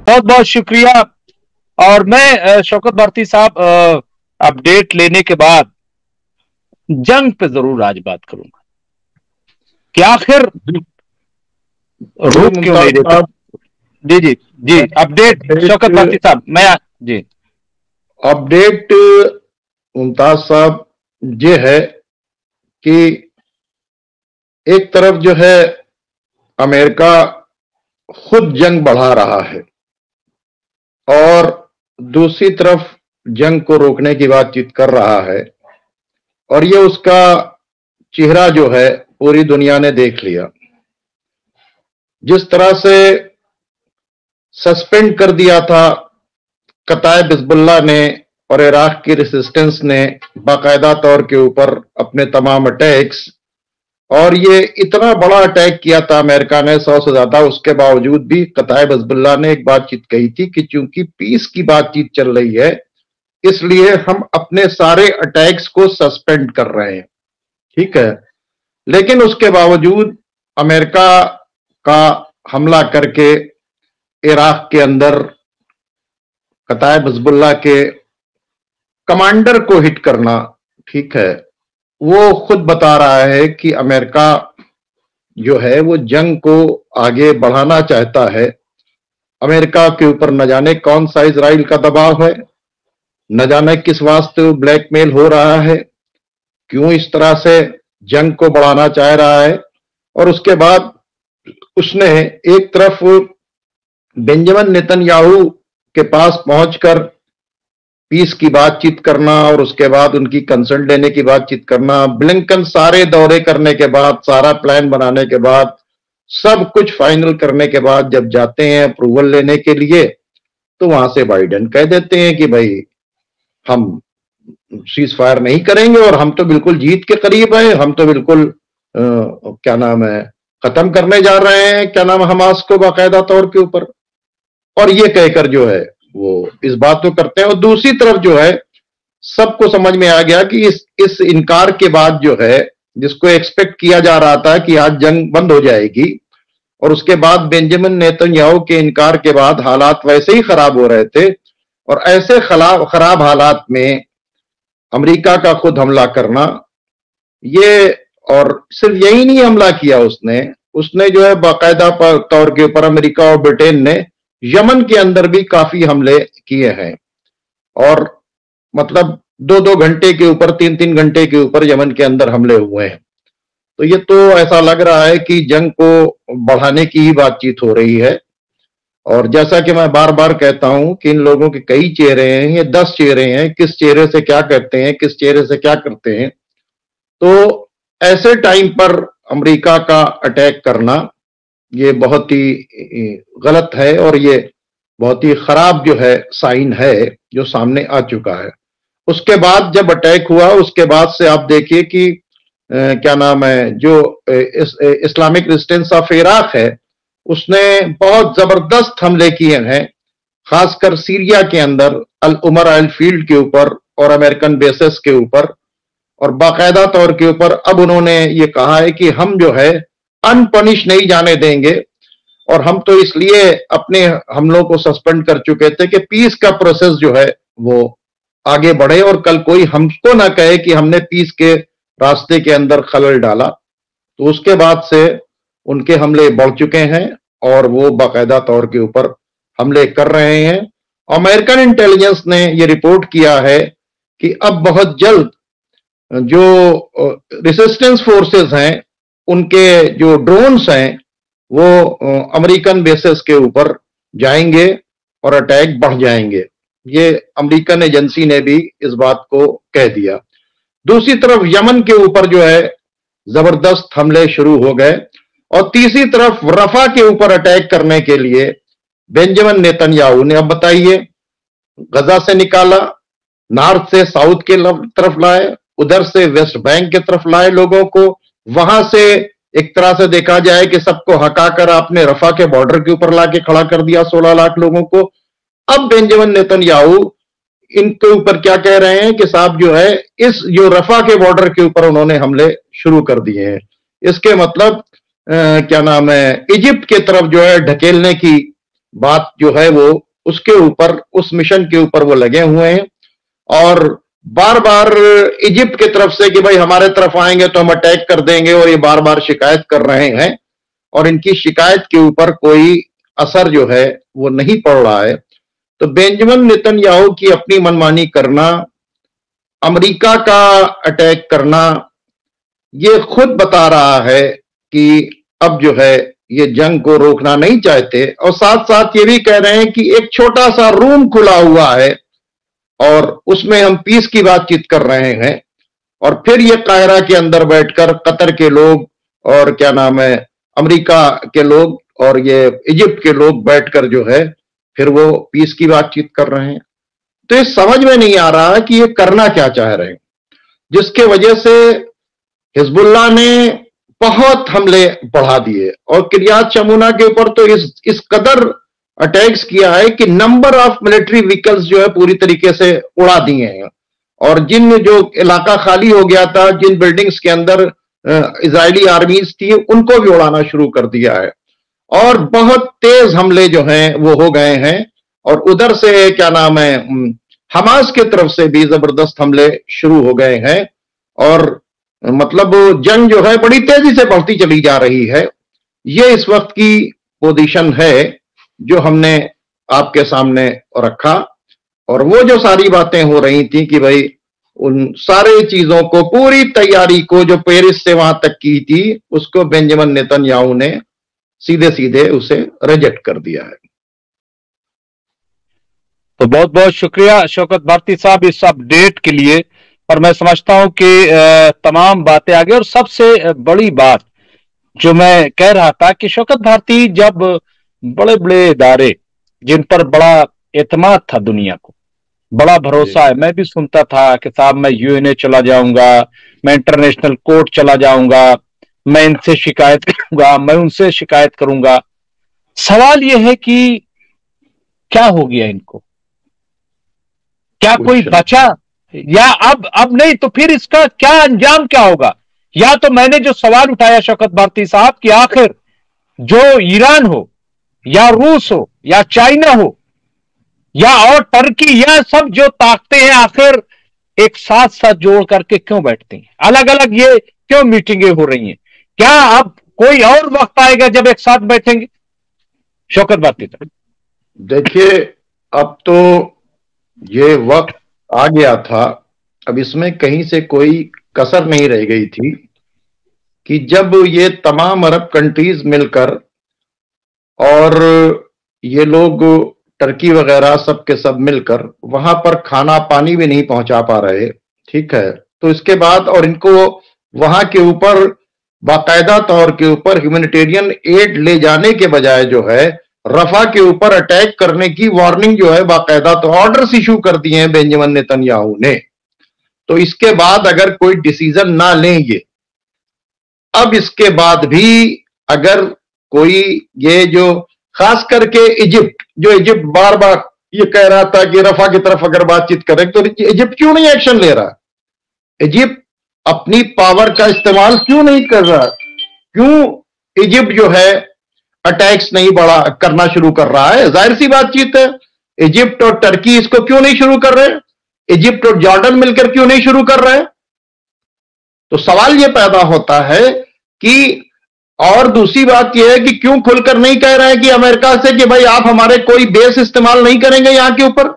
बहुत बहुत शुक्रिया। और मैं शौकत भारती साहब अपडेट लेने के बाद जंग पे जरूर आज बात करूंगा कि आखिर जी रुक क्यों मुमताज नहीं देता। साहब, जी जी जी, अपडेट शौकत भारती अपडेट साहब, मैं जी अपडेट मुमताज साहब ये है कि एक तरफ जो है अमेरिका खुद जंग बढ़ा रहा है और दूसरी तरफ जंग को रोकने की बातचीत कर रहा है, और ये उसका चेहरा जो है पूरी दुनिया ने देख लिया। जिस तरह से सस्पेंड कर दिया था कताइब हिजबुल्लाह ने और इराक की रेसिस्टेंस ने बाकायदा तौर के ऊपर अपने तमाम अटैक्स, और ये इतना बड़ा अटैक किया था अमेरिका ने 100 से ज्यादा, उसके बावजूद भी कताइब हिजबुल्लाह ने एक बातचीत कही थी कि चूंकि पीस की बातचीत चल रही है इसलिए हम अपने सारे अटैक्स को सस्पेंड कर रहे हैं। ठीक है, लेकिन उसके बावजूद अमेरिका का हमला करके इराक के अंदर कताइब हिजबुल्लाह के कमांडर को हिट करना, ठीक है, वो खुद बता रहा है कि अमेरिका जो है वो जंग को आगे बढ़ाना चाहता है। अमेरिका के ऊपर न जाने कौन सा इजराइल का दबाव है, न जाने किस वास्ते वो ब्लैकमेल हो रहा है, क्यों इस तरह से जंग को बढ़ाना चाह रहा है। और उसके बाद उसने एक तरफ बेंजामिन नेतन्याहू के पास पहुंचकर पीस की बातचीत करना और उसके बाद उनकी कंसल्ट लेने की बातचीत करना, ब्लिंकन सारे दौरे करने के बाद, सारा प्लान बनाने के बाद, सब कुछ फाइनल करने के बाद जब जाते हैं अप्रूवल लेने के लिए, तो वहां से बाइडेन कह देते हैं कि भाई हम सीज फायर नहीं करेंगे और हम तो बिल्कुल जीत के करीब हैं, हम तो बिल्कुल क्या नाम है खत्म करने जा रहे हैं, क्या नाम, हमास को बाकायदा तौर के ऊपर। और ये कहकर जो है वो इस बात को करते हैं। और दूसरी तरफ जो है सबको समझ में आ गया कि इस इनकार के बाद जो है, जिसको एक्सपेक्ट किया जा रहा था कि आज जंग बंद हो जाएगी, और उसके बाद बेंजामिन नेतन्याहू के इनकार के बाद हालात वैसे ही खराब हो रहे थे, और ऐसे खराब हालात में अमेरिका का खुद हमला करना, ये, और सिर्फ यही नहीं हमला किया उसने जो है बाकायदा तौर के ऊपर अमेरिका और ब्रिटेन ने यमन के अंदर भी काफी हमले किए हैं, और मतलब 2-2 घंटे के ऊपर, 3-3 घंटे के ऊपर यमन के अंदर हमले हुए हैं। तो ये तो ऐसा लग रहा है कि जंग को बढ़ाने की ही बातचीत हो रही है। और जैसा कि मैं बार बार कहता हूं कि इन लोगों के कई चेहरे हैं, ये 10 चेहरे हैं, किस चेहरे से क्या कहते हैं, किस चेहरे से क्या करते हैं। तो ऐसे टाइम पर अमेरिका का अटैक करना ये बहुत ही गलत है, और ये बहुत ही खराब जो है साइन है जो सामने आ चुका है। उसके बाद जब अटैक हुआ, उसके बाद से आप देखिए कि क्या नाम है, जो इस्लामिक रेजिस्टेंस ऑफ इराक है, उसने बहुत जबरदस्त हमले किए हैं, खासकर सीरिया के अंदर अल उमर ऑयल फील्ड के ऊपर और अमेरिकन बेसेस के ऊपर। और बाकायदा तौर के ऊपर अब उन्होंने ये कहा है कि हम जो है अनपनिश नहीं जाने देंगे, और हम तो इसलिए अपने हमलों को सस्पेंड कर चुके थे कि पीस का प्रोसेस जो है वो आगे बढ़े, और कल कोई हमको ना कहे कि हमने पीस के रास्ते के अंदर खलल डाला। तो उसके बाद से उनके हमले बढ़ चुके हैं और वो बाकायदा तौर के ऊपर हमले कर रहे हैं। अमेरिकन इंटेलिजेंस ने ये रिपोर्ट किया है कि अब बहुत जल्द जो रेसिस्टेंस फोर्सेस हैं, उनके जो ड्रोन्स हैं, वो अमेरिकन बेसेस के ऊपर जाएंगे और अटैक बढ़ जाएंगे। ये अमेरिकन एजेंसी ने भी इस बात को कह दिया। दूसरी तरफ यमन के ऊपर जो है जबरदस्त हमले शुरू हो गए, और तीसरी तरफ रफा के ऊपर अटैक करने के लिए बेंजामिन नेतन्याहू ने, अब बताइए, गजा से निकाला, नॉर्थ से साउथ के तरफ लाए, उधर से वेस्ट बैंक की तरफ लाए लोगों को, वहां से एक तरह से देखा जाए कि सबको हकाकर आपने रफा के बॉर्डर के ऊपर लाके खड़ा कर दिया 16 लाख लोगों को। अब बेंजामिन नेतन्याहू इनके ऊपर क्या कह रहे हैं कि साहब जो है इस जो रफा के बॉर्डर के ऊपर उन्होंने हमले शुरू कर दिए हैं। इसके मतलब क्या नाम है, इजिप्ट के तरफ जो है ढकेलने की बात जो है वो उसके ऊपर, उस मिशन के ऊपर वो लगे हुए हैं। और बार बार इजिप्ट की तरफ से कि भाई हमारे तरफ आएंगे तो हम अटैक कर देंगे, और ये बार बार शिकायत कर रहे हैं, और इनकी शिकायत के ऊपर कोई असर जो है वो नहीं पड़ रहा है। तो बेंजामिन नेतन्याहू की अपनी मनमानी करना, अमेरिका का अटैक करना, ये खुद बता रहा है कि अब जो है ये जंग को रोकना नहीं चाहते, और साथ साथ ये भी कह रहे हैं कि एक छोटा सा रूम खुला हुआ है और उसमें हम पीस की बातचीत कर रहे हैं। और फिर ये कायरा के अंदर बैठकर कतर के लोग और क्या नाम है अमेरिका के लोग और ये इजिप्ट के लोग बैठकर जो है फिर वो पीस की बातचीत कर रहे हैं। तो ये समझ में नहीं आ रहा कि ये करना क्या चाह रहे हैं, जिसके वजह से हिजबुल्लाह ने बहुत हमले बढ़ा दिए, और किरियात शमूना के ऊपर तो इस कदर अटैक्स किया है कि नंबर ऑफ मिलिट्री व्हीकल्स जो है पूरी तरीके से उड़ा दिए हैं। और जिन जो इलाका खाली हो गया था, जिन बिल्डिंग्स के अंदर इजरायली आर्मीज थी, उनको भी उड़ाना शुरू कर दिया है। और बहुत तेज हमले जो हैं वो हो गए हैं, और उधर से क्या नाम है हमास की तरफ से भी जबरदस्त हमले शुरू हो गए हैं। और मतलब जंग जो है बड़ी तेजी से बढ़ती चली जा रही है। ये इस वक्त की पोजीशन है जो हमने आपके सामने रखा। और वो जो सारी बातें हो रही थी कि भाई उन सारे चीजों को, पूरी तैयारी को जो पेरिस से वहां तक की थी, उसको बेंजामिन नेतन्याहू ने सीधे सीधे उसे रिजेक्ट कर दिया है। तो बहुत बहुत शुक्रिया शौकत भारती साहब इस अपडेट के लिए। और मैं समझता हूं कि तमाम बातें आगे, और सबसे बड़ी बात जो मैं कह रहा था कि शौकत भारती जब बड़े बड़े इदारे जिन पर बड़ा एतमाद था, दुनिया को बड़ा भरोसा है, मैं भी सुनता था कि साहब मैं यूएनए चला जाऊंगा, मैं इंटरनेशनल कोर्ट चला जाऊंगा, मैं इनसे शिकायत करूंगा, मैं उनसे शिकायत करूंगा। सवाल यह है कि क्या हो गया इनको? क्या कोई बचा? या अब नहीं तो फिर इसका क्या अंजाम क्या होगा? या तो मैंने जो सवाल उठाया शौकत भारती साहब कि आखिर जो ईरान हो या रूस हो या चाइना हो या और टर्की, या सब जो ताकतें हैं आखिर एक साथ साथ जोड़ करके क्यों बैठती हैं? अलग अलग ये क्यों मीटिंगें हो रही हैं? क्या अब कोई और वक्त आएगा जब एक साथ बैठेंगे? शौकत भारती साहब देखिए, अब तो ये वक्त आ गया था, अब इसमें कहीं से कोई कसर नहीं रह गई थी कि जब ये तमाम अरब कंट्रीज मिलकर, और ये लोग टर्की वगैरह सब के सब मिलकर वहां पर खाना पानी भी नहीं पहुंचा पा रहे, ठीक है, तो इसके बाद और इनको वहां के ऊपर बाकायदा तौर के ऊपर ह्यूमैनिटेरियन एड ले जाने के बजाय जो है रफा के ऊपर अटैक करने की वार्निंग जो है बाकायदा तो ऑर्डर्स इशू कर दिए हैं बेंजामिन नेतन्याहू ने। तो इसके बाद अगर कोई डिसीजन ना लेंगे, अब इसके बाद भी अगर कोई ये जो खास करके इजिप्ट, जो इजिप्ट बार बार ये कह रहा था कि रफा की तरफ अगर बातचीत करें, तो इजिप्ट क्यों नहीं एक्शन ले रहा? इजिप्ट अपनी पावर का इस्तेमाल क्यों नहीं कर रहा? क्यों इजिप्ट जो है अटैक्स नहीं बढ़ा करना शुरू कर रहा है? जाहिर सी बातचीत है, इजिप्ट और टर्की इसको क्यों नहीं शुरू कर रहे? इजिप्ट और जॉर्डन मिलकर क्यों नहीं शुरू कर रहे? तो सवाल यह पैदा होता है कि, और दूसरी बात यह है कि क्यों खुलकर नहीं कह रहे हैं कि अमेरिका से कि भाई आप हमारे कोई बेस इस्तेमाल नहीं करेंगे यहां के ऊपर,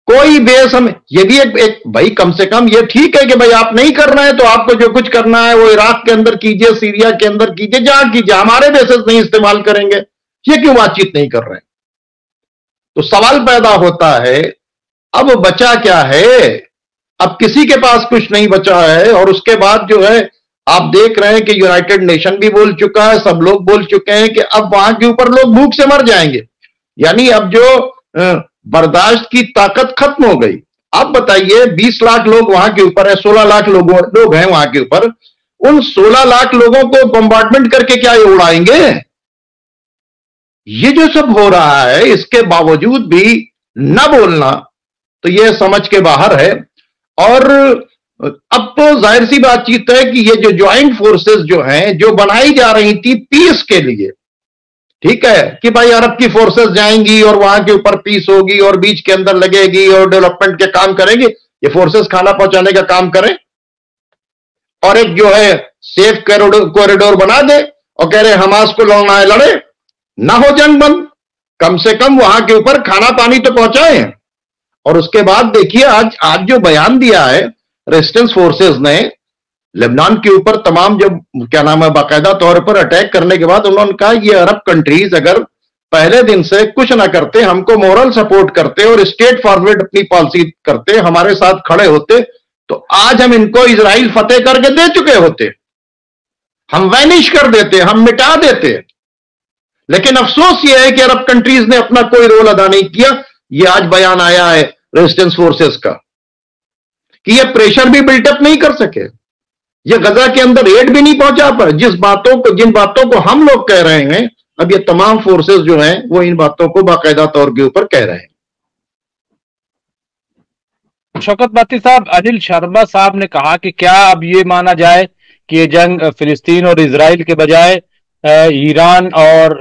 कोई बेस हम, ये भी एक भाई कम से कम ये ठीक है कि भाई आप नहीं करना है तो आपको जो कुछ करना है वो इराक के अंदर कीजिए, सीरिया के अंदर कीजिए, जहां कीजिए, हमारे बेसिस नहीं इस्तेमाल करेंगे, ये क्यों बातचीत नहीं कर रहे हैं? तो सवाल पैदा होता है अब बचा क्या है? अब किसी के पास कुछ नहीं बचा है। और उसके बाद जो है आप देख रहे हैं कि यूनाइटेड नेशन भी बोल चुका है, सब लोग बोल चुके हैं कि अब वहां के ऊपर लोग भूख से मर जाएंगे, यानी अब जो बर्दाश्त की ताकत खत्म हो गई। अब बताइए 20 लाख लोग वहां के ऊपर है, 16 लाख लोग हैं वहां के ऊपर, उन 16 लाख लोगों को बम्बार्डमेंट करके क्या ये उड़ाएंगे? ये जो सब हो रहा है इसके बावजूद भी न बोलना, तो ये समझ के बाहर है। और अब तो जाहिर सी बातचीत है कि ये जो ज्वाइंट फोर्सेस जो हैं, जो बनाई जा रही थी पीस के लिए, ठीक है कि भाई अरब की फोर्सेस जाएंगी और वहां के ऊपर पीस होगी और बीच के अंदर लगेगी और डेवलपमेंट के काम करेंगे, ये फोर्सेस खाना पहुंचाने का काम करें, और एक जो है सेफ कॉरिडोर बना दे और कह रहे हमास को लड़ना है लड़े, ना हो जंग बंद, कम से कम वहां के ऊपर खाना पानी तो पहुंचाए। और उसके बाद देखिए आज जो बयान दिया है रेजिस्टेंस फोर्सेस ने लेबनान के ऊपर तमाम जब क्या नाम है बाकायदा तौर पर अटैक करने के बाद उन्होंने कहा ये अरब कंट्रीज अगर पहले दिन से कुछ ना करते, हमको मोरल सपोर्ट करते और स्टेट फॉरवर्ड अपनी पॉलिसी करते, हमारे साथ खड़े होते, तो आज हम इनको इजराइल फतेह करके दे चुके होते, हम वैनिश कर देते, हम मिटा देते। लेकिन अफसोस यह है कि अरब कंट्रीज ने अपना कोई रोल अदा नहीं किया। यह आज बयान आया है रेजिस्टेंस फोर्सेस का कि ये प्रेशर भी बिल्टअप नहीं कर सके, ये गजा के अंदर एड भी नहीं पहुंचा पाए। जिन बातों को हम लोग कह रहे हैं, अब ये तमाम फोर्सेस जो हैं वो इन बातों को बाकायदा तौर के ऊपर कह रहे हैं। शौकत भारती साहब, अनिल शर्मा साहब ने कहा कि क्या अब ये माना जाए कि ये जंग फिलिस्तीन और इजराइल के बजाय ईरान और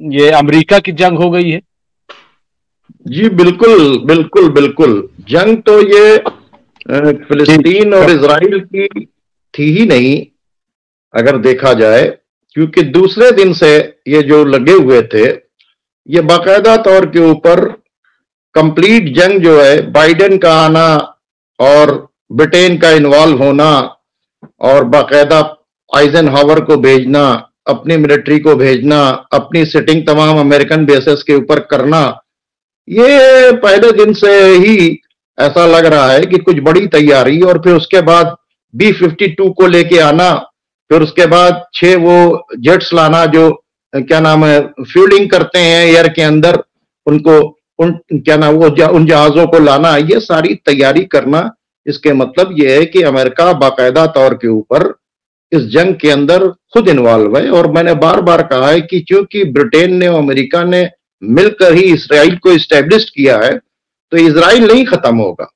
ये अमेरिका की जंग हो गई है? जी बिल्कुल बिल्कुल बिल्कुल, जंग तो ये फिलिस्तीन और इजराइल की थी ही नहीं अगर देखा जाए, क्योंकि दूसरे दिन से ये जो लगे हुए थे ये बाकायदा तौर के ऊपर कंप्लीट जंग जो है, बाइडेन का आना और ब्रिटेन का इन्वॉल्व होना और बाकायदा आइजनहावर को भेजना, अपनी मिलिट्री को भेजना, अपनी सिटिंग तमाम अमेरिकन बेसेस के ऊपर करना, ये पहले दिन से ही ऐसा लग रहा है कि कुछ बड़ी तैयारी। और फिर उसके बाद B-52 को लेके आना, फिर उसके बाद 6 वो जेट्स लाना जो क्या नाम है फ्यूलिंग करते हैं एयर के अंदर, उनको क्या नाम वो उन जहाजों को लाना, ये सारी तैयारी करना। इसके मतलब ये है कि अमेरिका बाकायदा तौर के ऊपर इस जंग के अंदर खुद इन्वॉल्व है। और मैंने बार बार कहा है कि क्योंकि ब्रिटेन ने और अमेरिका ने मिलकर ही इसराइल को इस्टेब्लिश किया है, तो इसराइल नहीं खत्म होगा।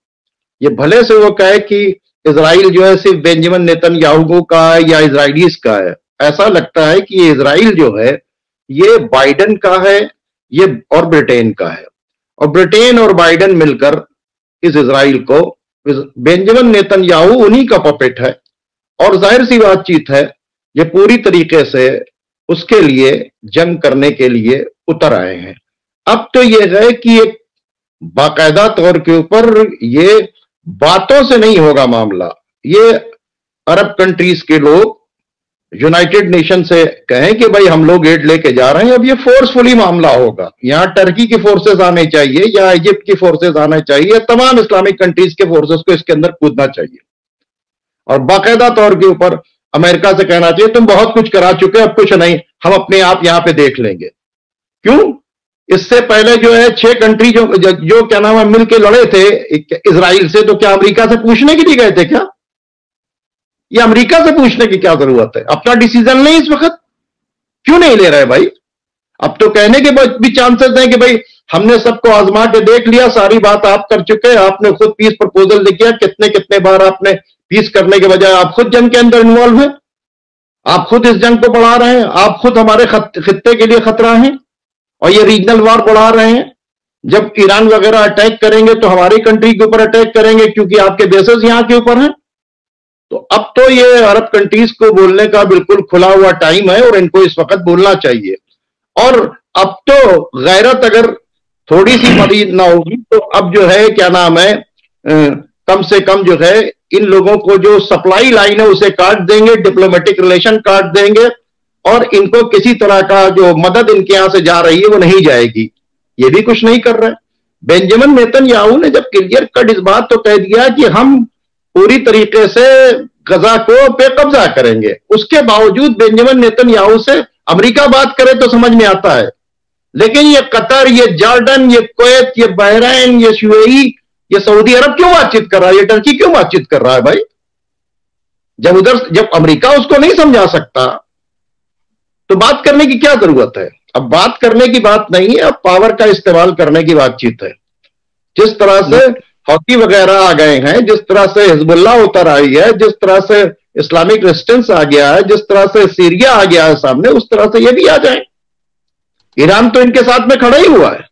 ये भले से वो कहे कि इसराइल जो है सिर्फ बेंजामिन नेतन्याहू का है या इसराइलीज का है, ऐसा लगता है कि ये इसराइल जो है ये बाइडेन का है, ये और ब्रिटेन का है, और ब्रिटेन और बाइडेन मिलकर इस इसराइल को, बेंजामिन नेतन्याहू उन्हीं का पपेट है और जाहिर सी बातचीत है ये पूरी तरीके से उसके लिए जंग करने के लिए उतर आए हैं। अब तो ये है कि एक बाकायदा तौर के ऊपर ये बातों से नहीं होगा मामला, ये अरब कंट्रीज के लोग यूनाइटेड नेशन से कहें कि भाई हम लोग एड लेके जा रहे हैं, अब ये फोर्सफुली मामला होगा। यहां टर्की की फोर्सेस आने चाहिए या इजिप्ट की फोर्सेस आने चाहिए, तमाम इस्लामिक कंट्रीज के फोर्सेस को इसके अंदर कूदना चाहिए और बाकायदा तौर के ऊपर अमेरिका से कहना चाहिए तुम बहुत कुछ करा चुके, अब कुछ नहीं, हम अपने आप यहां पे देख लेंगे। क्यों? इससे पहले जो है 6 कंट्री जो क्या नाम है मिलके लड़े थे इसराइल से, तो क्या अमेरिका से पूछने के लिए गए थे क्या? ये अमेरिका से पूछने की क्या जरूरत है? अपना डिसीजन नहीं इस वक्त क्यों नहीं ले रहे भाई? अब तो कहने के भी चांसेस हैं कि भाई हमने सबको आजमा के देख लिया, सारी बात आप कर चुके हैं, आपने खुद पीस प्रपोजल लिखा, कितने कितने बार आपने पीस करने के बजाय आप खुद जंग के अंदर इन्वॉल्व हैं, आप खुद इस जंग को बढ़ा रहे हैं, आप खुद हमारे खित्ते के लिए खतरा हैं और ये रीजनल वार बढ़ा रहे हैं। जब ईरान वगैरह अटैक करेंगे तो हमारी कंट्री के ऊपर अटैक करेंगे क्योंकि आपके बेसेस यहां के ऊपर हैं। तो अब तो ये अरब कंट्रीज को बोलने का बिल्कुल खुला हुआ टाइम है और इनको इस वक्त बोलना चाहिए। और अब तो गैरत अगर थोड़ी सी मरीज ना होगी तो अब जो है क्या नाम है कम से कम जो है इन लोगों को जो सप्लाई लाइन है उसे काट देंगे, डिप्लोमेटिक रिलेशन काट देंगे और इनको किसी तरह का जो मदद इनके यहां से जा रही है वो नहीं जाएगी। ये भी कुछ नहीं कर रहे। बेंजामिन नेतन्याहू ने जब क्लियर कट इस बात तो कह दिया कि हम पूरी तरीके से गजा को पे कब्जा करेंगे, उसके बावजूद बेंजामिन नेतन्याहू से अमेरिका बात करे तो समझ में आता है, लेकिन ये कतर, ये जॉर्डन, ये कुवैत, ये बहरीन, ये यूएई, ये सऊदी अरब क्यों बातचीत कर रहा है? ये टर्की क्यों बातचीत कर रहा है भाई? जब अमेरिका उसको नहीं समझा सकता तो बात करने की क्या जरूरत है? अब बात करने की बात नहीं है, अब पावर का इस्तेमाल करने की बातचीत है। जिस तरह से हौती वगैरह आ गए हैं, जिस तरह से हिजबुल्ला उतर आई है, जिस तरह से इस्लामिक रेजिस्टेंस आ गया है, जिस तरह से सीरिया आ गया है सामने, उस तरह से ये भी आ जाए। ईरान तो इनके साथ में खड़ा ही हुआ है।